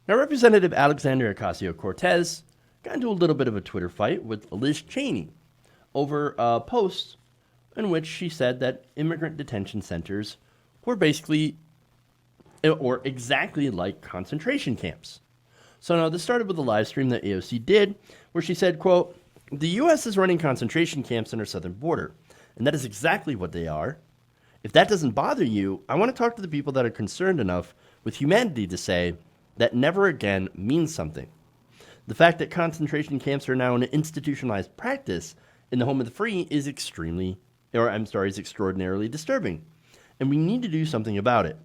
Now, Representative Alexandria Ocasio-Cortez got into a little bit of a Twitter fight with Liz Cheney over a post in which she said that immigrant detention centers were basically or exactly like concentration camps. So now this started with a live stream that AOC did where she said, quote, "The U.S. is running concentration camps on our southern border, and that is exactly what they are. If that doesn't bother you, I want to talk to the people that are concerned enough with humanity to say that never again means something. The fact that concentration camps are now an institutionalized practice in the home of the free is extraordinarily disturbing, and we need to do something about it."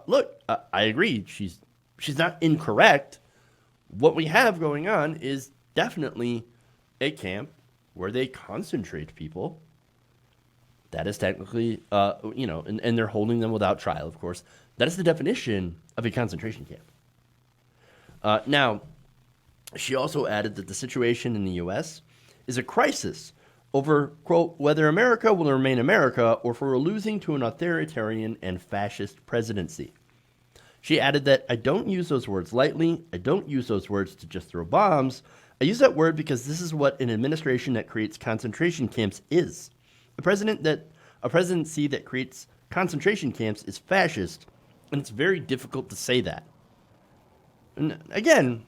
Look, I agree. She's not incorrect. What we have going on is definitely a camp where they concentrate people. That is technically, and they're holding them without trial, of course. That is the definition of a concentration camp. Now, she also added that the situation in the U.S. is a crisis over, quote, whether America will remain America or if we're losing to an authoritarian and fascist presidency. She added that, "I don't use those words lightly. I don't use those words to just throw bombs. I use that word because this is what an administration that creates concentration camps is. A presidency that creates concentration camps is fascist, and it's very difficult to say that." And again,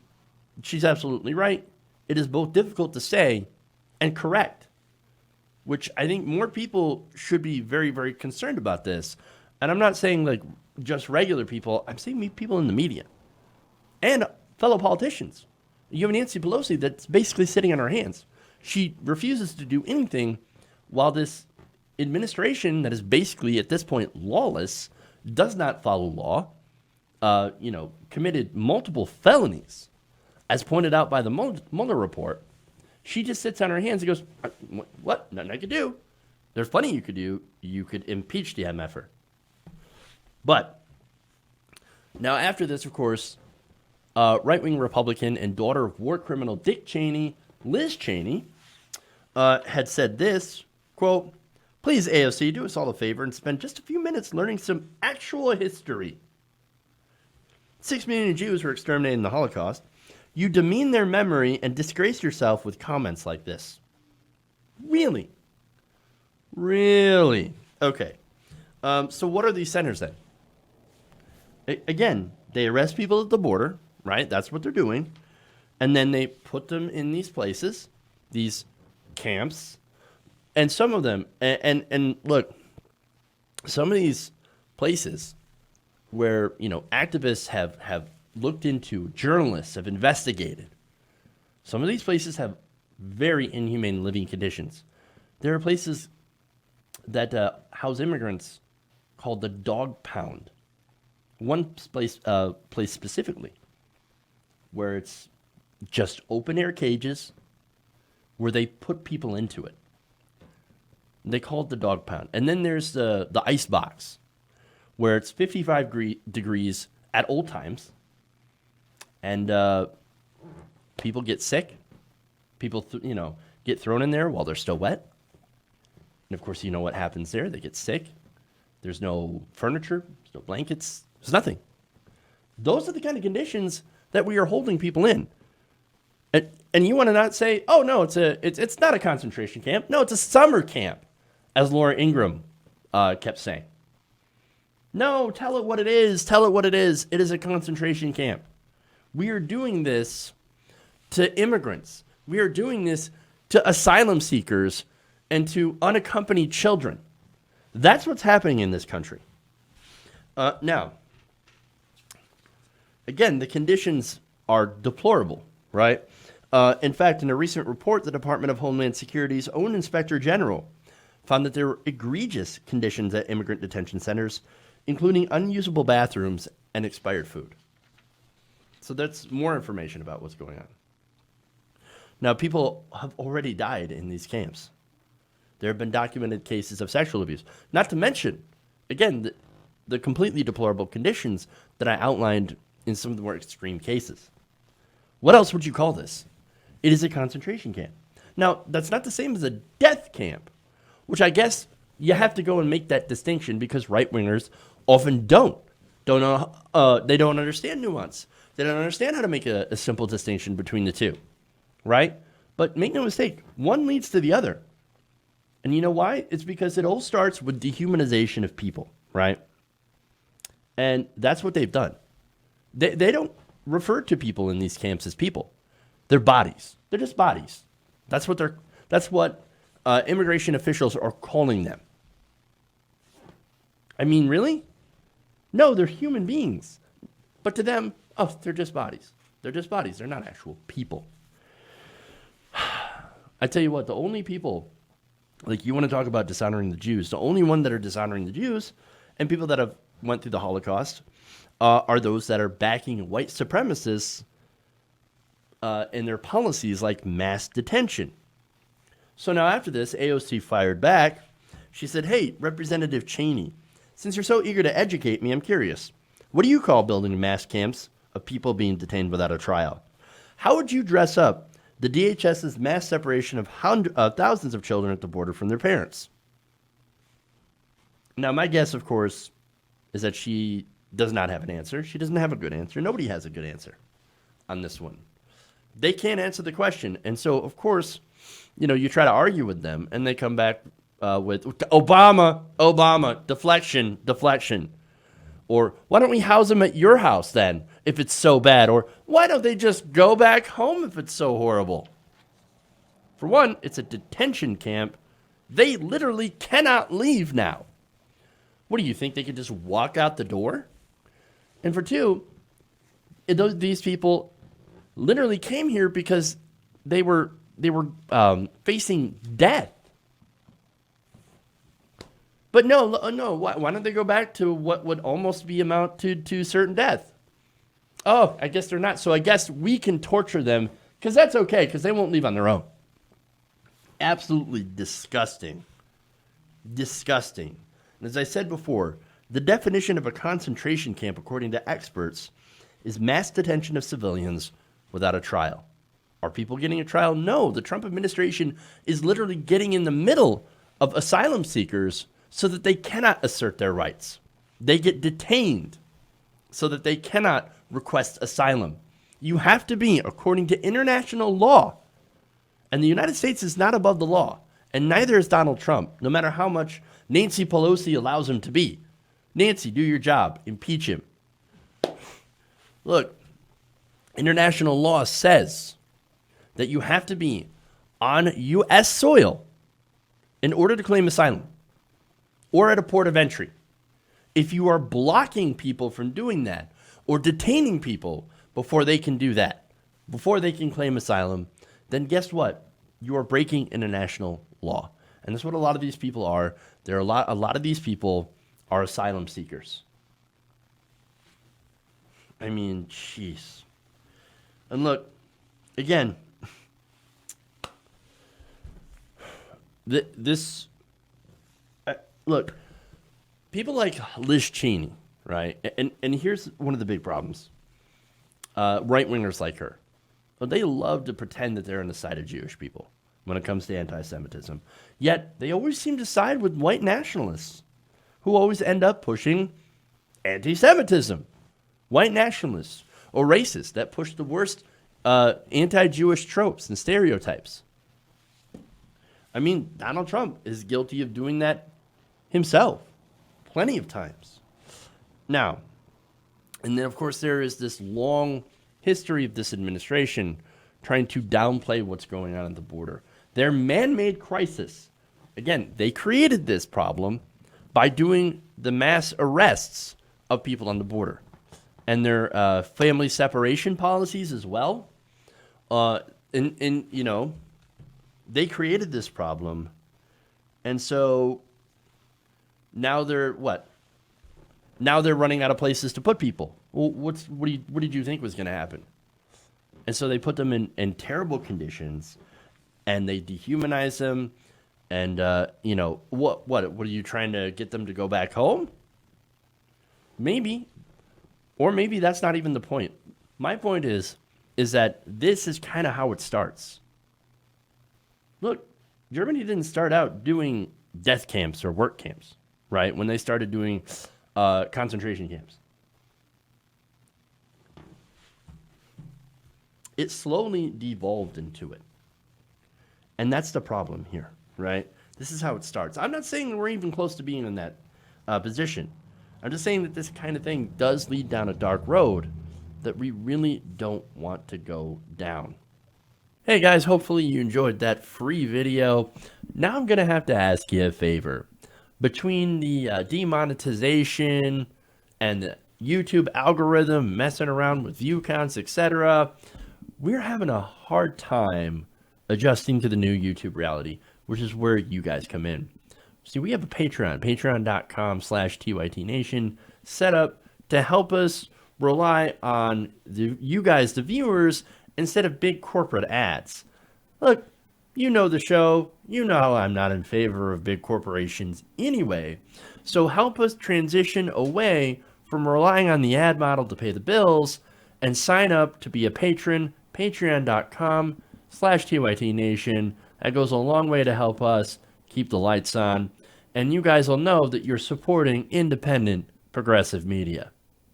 she's absolutely right. It is both difficult to say and correct, which I think more people should be very, very concerned about this. And I'm not saying like just regular people. I'm saying people in the media and fellow politicians. You have Nancy Pelosi that's basically sitting on her hands. She refuses to do anything while this administration that is basically at this point lawless, does not follow law, committed multiple felonies, as pointed out by the Mueller report. She just sits on her hands and goes, "What? Nothing I could do." There's plenty you could do. You could impeach the MFer. But now after this, of course, right-wing Republican and daughter of war criminal Dick Cheney, Liz Cheney, had said this, quote, "Please, AOC, do us all a favor and spend just a few minutes learning some actual history. 6 million Jews were exterminated in the Holocaust. You demean their memory and disgrace yourself with comments like this." Really? Really? Okay. So what are these centers then? Again, they arrest people at the border, right? That's what they're doing. And then they put them in these places, these camps. And some of them, and look, some of these places where, activists have looked into, journalists have investigated, some of these places have very inhumane living conditions. There are places that house immigrants called the dog pound. One place specifically where it's just open air cages where they put people into it. They call it the dog pound. And then there's the ice box where it's 55 degrees at all times. And people get sick. People, get thrown in there while they're still wet. And of course, you know what happens there. They get sick. There's no furniture. There's no blankets. There's nothing. Those are the kind of conditions that we are holding people in. And you want to not say, "Oh no, it's not a concentration camp. No, it's a summer camp," as Laura Ingraham kept saying. No, tell it what it is. Tell it what it is. It is a concentration camp. We are doing this to immigrants. We are doing this to asylum seekers and to unaccompanied children. That's what's happening in this country. Now, again, the conditions are deplorable, right? In fact, in a recent report, the Department of Homeland Security's own Inspector General found that there were egregious conditions at immigrant detention centers, including unusable bathrooms and expired food. So that's more information about what's going on. Now, people have already died in these camps. There have been documented cases of sexual abuse. Not to mention, again, the completely deplorable conditions that I outlined in some of the more extreme cases. What else would you call this? It is a concentration camp. Now, that's not the same as a death camp, which I guess you have to go and make that distinction because right-wingers often don't Don't know. They don't understand nuance. They don't understand how to make a simple distinction between the two, right? But make no mistake, one leads to the other. And you know why? It's because it all starts with dehumanization of people, right? And that's what they've done. They don't refer to people in these camps as people. They're bodies. They're just bodies. That's what immigration officials are calling them. I mean, really? No, they're human beings. But to them, oh, they're just bodies. They're just bodies. They're not actual people. I tell you what, the only people, like you want to talk about dishonoring the Jews, the only one that are dishonoring the Jews and people that have went through the Holocaust are those that are backing white supremacists in their policies like mass detention. So now after this, AOC fired back. She said, hey, Representative Cheney, since you're so eager to educate me, I'm curious. What do you call building mass camps of people being detained without a trial? How would you dress up the DHS's mass separation of thousands of children at the border from their parents? Now, my guess, of course, is that she does not have an answer. She doesn't have a good answer. Nobody has a good answer on this one. They can't answer the question. And so, of course, you try to argue with them, and they come back with Obama, deflection. Or why don't we house them at your house then if it's so bad? Or why don't they just go back home if it's so horrible? For one, it's a detention camp. They literally cannot leave now. What do you think? They could just walk out the door? And for two, these people literally came here because they were facing death. But no. Why don't they go back to what would almost be amount to certain death? Oh, I guess they're not. So I guess we can torture them because that's okay because they won't leave on their own. Absolutely disgusting. Disgusting. And as I said before, the definition of a concentration camp, according to experts, is mass detention of civilians without a trial. Are people getting a trial? No. The Trump administration is literally getting in the middle of asylum seekers so that they cannot assert their rights. They get detained so that they cannot request asylum. You have to be, according to international law, and the United States is not above the law, and neither is Donald Trump, no matter how much Nancy Pelosi allows him to be. Nancy, do your job. Impeach him. Look, international law says that you have to be on U.S. soil in order to claim asylum or at a port of entry. If you are blocking people from doing that or detaining people before they can do that, before they can claim asylum, then guess what? You are breaking international law. And that's what a lot of these people are. A lot of these people are asylum seekers. I mean, jeez. And look, again, look, people like Liz Cheney, right? And here's one of the big problems. Right-wingers like her. Well, they love to pretend that they're on the side of Jewish people when it comes to anti-Semitism. Yet, they always seem to side with white nationalists who always end up pushing anti-Semitism. White nationalists or racists that push the worst anti-Jewish tropes and stereotypes. I mean, Donald Trump is guilty of doing that himself plenty of times. Now, and then, of course, there is this long history of this administration trying to downplay what's going on at the border. Their man-made crisis, again, they created this problem by doing the mass arrests of people on the border and their family separation policies as well. They created this problem, and so now they're what? Now they're running out of places to put people. Well, what did you think was going to happen? And so they put them in terrible conditions, and they dehumanize them. And what are you trying to get them to go back home? Maybe, or maybe that's not even the point. My point is that this is kind of how it starts. Look, Germany didn't start out doing death camps or work camps, right? When they started doing concentration camps. It slowly devolved into it. And that's the problem here, right? This is how it starts. I'm not saying we're even close to being in that position. I'm just saying that this kind of thing does lead down a dark road that we really don't want to go down. Hey guys, hopefully you enjoyed that free video. Now I'm going to have to ask you a favor. Between the demonetization and the YouTube algorithm messing around with view counts, etc., we're having a hard time adjusting to the new YouTube reality, which is where you guys come in. See, we have a Patreon, patreon.com/TYTNation, set up to help us rely on you guys, the viewers, instead of big corporate ads. Look, you know the show. You know I'm not in favor of big corporations anyway. So help us transition away from relying on the ad model to pay the bills and sign up to be a patron, patreon.com/TYTNation. That goes a long way to help us keep the lights on. And you guys will know that you're supporting independent progressive media.